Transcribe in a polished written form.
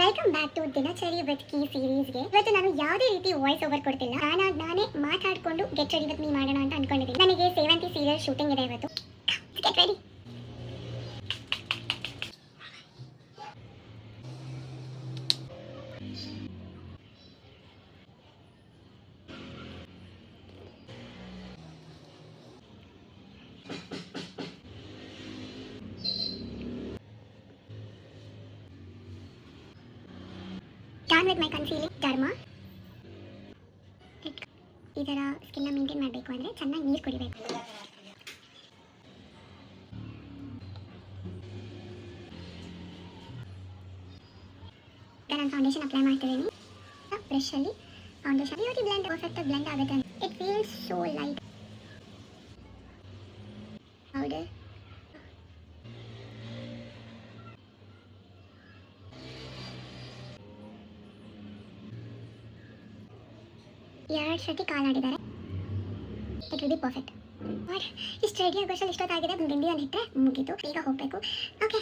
Welcome back to ದಿನಚರಿ with key ಸೀರೀಸ್ಗೆ. ಇವತ್ತು ನಾನು ಯಾವುದೇ ರೀತಿ ವಾಯ್ಸ್ ಓವರ್ ಕೊಡ್ತಿಲ್ಲ, ನಾನೇ ಮಾತಾಡ್ಕೊಂಡು ಗೆಟ್ ರೆಡಿ ವಿತ್ ಮೀ ಮಾಡೋಣ ಅಂತ ಅನ್ಕೊಂಡಿದ್ದೀನಿ. ನನಗೆ ಸೇವಂತಿ ಸೀರಿಯಲ್ ಶೂಟಿಂಗ್ ಇದೆ ಇವತ್ತು. Get ready. Done with my concealing. ಧರ್ಮ ಈ ಥರ ಸ್ಕಿನ್ನ ಮೇಂಟೈನ್ ಮಾಡಬೇಕು ಅಂದರೆ ಚೆನ್ನಾಗಿ ನೀರು ಕುಡಿಬೇಕು. ನಾನು ಫೌಂಡೇಶನ್ ಅಪ್ಲೈ ಮಾಡ್ತಿದ್ದೀನಿ. ಬ್ರಷಲ್ಲಿ foundation beauty blend perfect blend ಆಗುತ್ತೆ. It feels so light. ಹೌದು, ಎರಡು ಸರ್ತಿ ಕಾಲಾಡಿದ್ದಾರೆ. It will be perfect. But ಇಷ್ಟು ರೆಡಿ ಆಗೋಷ್ಟಲ್ಲಿ ಇಷ್ಟೊತ್ತಾಗಿದೆ. ತಿಂಡಿ ಒಂದು ಇಟ್ಟರೆ ಮುಗೀತು. ಈಗ ಹೋಗಬೇಕು. ಓಕೆ,